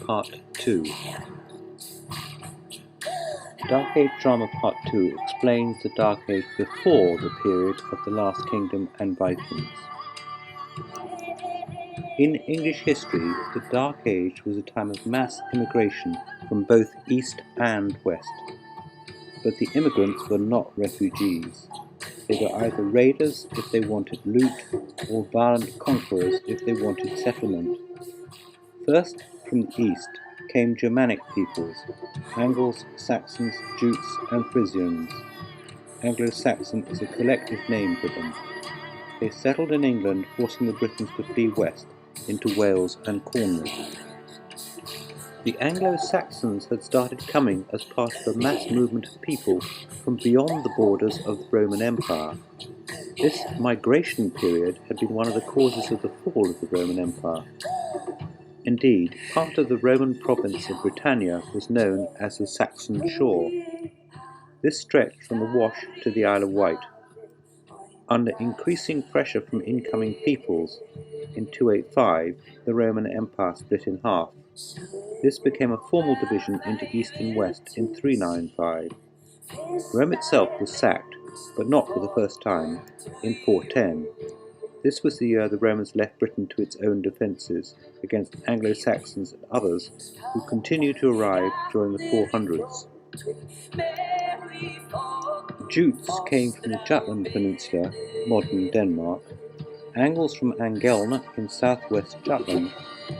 Part 2. Dark Age Drama Part 2 explains the Dark Age before the period of the Last Kingdom and Vikings. In English history, the Dark Age was a time of mass immigration from both East and West. But the immigrants were not refugees. They were either raiders if they wanted loot, or violent conquerors if they wanted settlement. First, from the east, came Germanic peoples, Angles, Saxons, Jutes, and Frisians. Anglo-Saxon is a collective name for them. They settled in England, forcing the Britons to flee west into Wales and Cornwall. The Anglo-Saxons had started coming as part of a mass movement of people from beyond the borders of the Roman Empire. This migration period had been one of the causes of the fall of the Roman Empire. Indeed, part of the Roman province of Britannia was known as the Saxon Shore. This stretched from the Wash to the Isle of Wight. Under increasing pressure from incoming peoples, in 285 the Roman Empire split in half. This became a formal division into East and West in 395. Rome itself was sacked, but not for the first time, in 410. This was the year the Romans left Britain to its own defences against Anglo-Saxons and others who continued to arrive during the 400s. Jutes came from the Jutland Peninsula, modern Denmark, Angles from Angeln in southwest Jutland,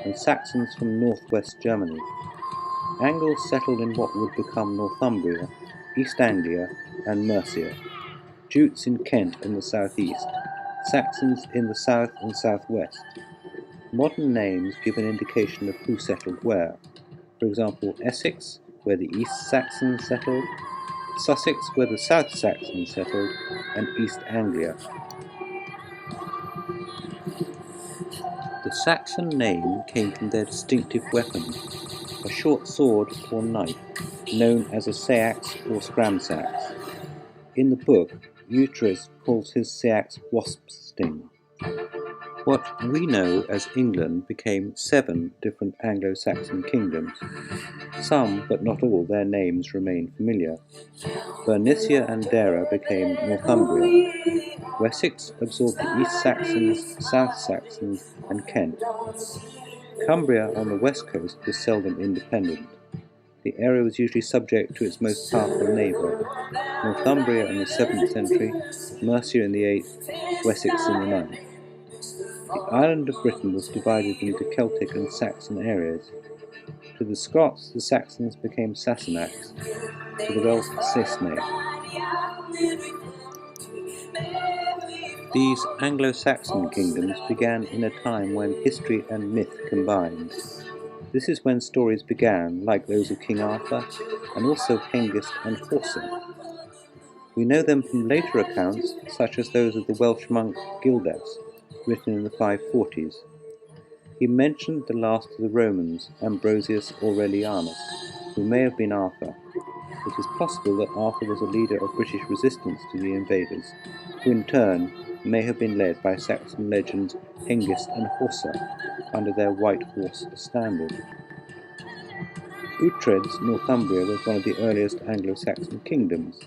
and Saxons from northwest Germany. Angles settled in what would become Northumbria, East Anglia, and Mercia. Jutes in Kent in the southeast, Saxons in the south and southwest. Modern names give an indication of who settled where. For example, Essex, where the East Saxons settled, Sussex, where the South Saxons settled, and East Anglia. The Saxon name came from their distinctive weapon, a short sword or knife, known as a seax or scramsax. In the book, Uhtred calls his seax wasp's sting. What we know as England became 7 different Anglo-Saxon kingdoms. Some, but not all, their names remain familiar. Bernicia and Dara became Northumbria. Wessex absorbed the East Saxons, South Saxons, and Kent. Cumbria on the west coast was seldom independent. The area was usually subject to its most powerful neighbour, Northumbria in the 7th century, Mercia in the 8th, Wessex in the 9th. The island of Britain was divided into Celtic and Saxon areas. To the Scots, the Saxons became Sassenachs, to the Welsh, Saesneg. These Anglo-Saxon kingdoms began in a time when history and myth combined. This is when stories began, like those of King Arthur, and also Hengist and Horsa. We know them from later accounts, such as those of the Welsh monk Gildas, written in the 540s. He mentioned the last of the Romans, Ambrosius Aurelianus, who may have been Arthur. It is possible that Arthur was a leader of British resistance to the invaders, who in turn may have been led by Saxon legends Hengist and Horsa, under their white horse standard. Uhtred's Northumbria was one of the earliest Anglo-Saxon kingdoms.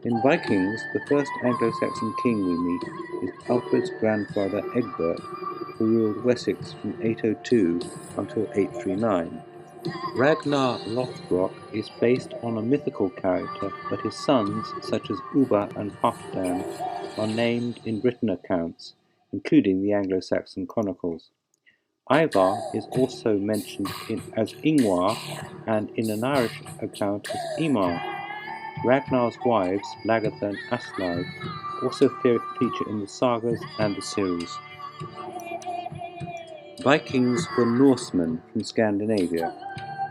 In Vikings, the first Anglo-Saxon king we meet is Alfred's grandfather Egbert, who ruled Wessex from 802 until 839. Ragnar Lothbrok is based on a mythical character, but his sons, such as Ubba and Halfdan, are named in written accounts, including the Anglo-Saxon chronicles. Ivar is also mentioned as Ingvar, and in an Irish account as Imar. Ragnar's wives, Lagertha and Aslaug, also feature in the sagas and the series. Vikings were Norsemen from Scandinavia,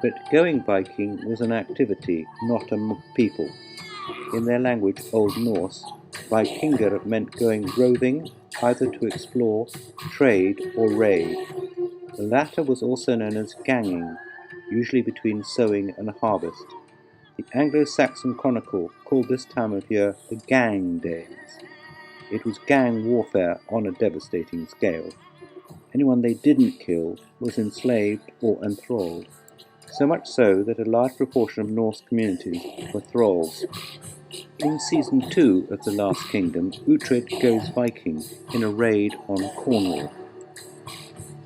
but going Viking was an activity, not a people. In their language, Old Norse, Vikingur meant going roving, either to explore, trade, or raid. The latter was also known as ganging, usually between sowing and harvest. The Anglo-Saxon Chronicle called this time of year the Gang Days. It was gang warfare on a devastating scale. Anyone they didn't kill was enslaved or enthralled, so much so that a large proportion of Norse communities were thralls. In Season 2 of The Last Kingdom, Uhtred goes Viking in a raid on Cornwall.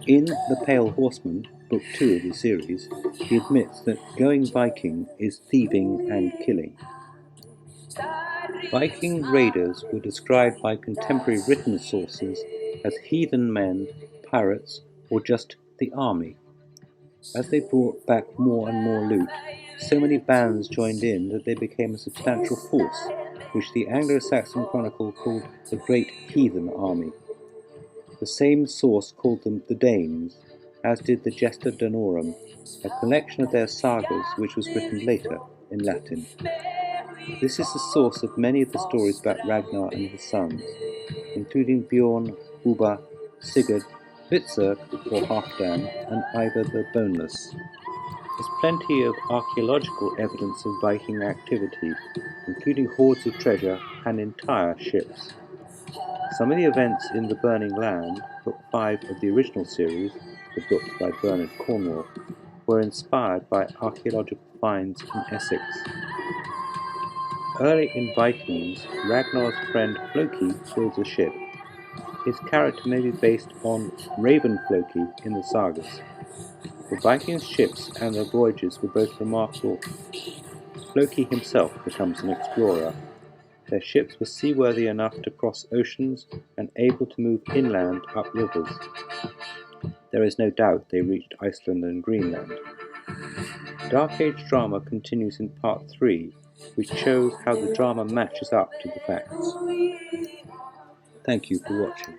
In The Pale Horseman, Book 2 of the series, he admits that going Viking is thieving and killing. Viking raiders were described by contemporary written sources as heathen men, pirates, or just the army. As they brought back more and more loot, so many bands joined in that they became a substantial force, which the Anglo-Saxon Chronicle called the Great Heathen Army. The same source called them the Danes, as did the Gesta Danorum, a collection of their sagas which was written later in Latin. This is the source of many of the stories about Ragnar and his sons, including Bjorn, Ubba, Sigurd, Hvitserk or Halfdan, and Ivar the Boneless. There's plenty of archaeological evidence of Viking activity, including hoards of treasure and entire ships. Some of the events in The Burning Land, Book 5 of the original series, the book by Bernard Cornwell, were inspired by archaeological finds in Essex. Early in Vikings, Ragnar's friend Floki builds a ship. His character may be based on Raven Floki in the sagas. The Vikings' ships and their voyages were both remarkable. Floki himself becomes an explorer. Their ships were seaworthy enough to cross oceans and able to move inland up rivers. There is no doubt they reached Iceland and Greenland. Dark Age drama continues in Part 3, which shows how the drama matches up to the facts. Thank you for watching.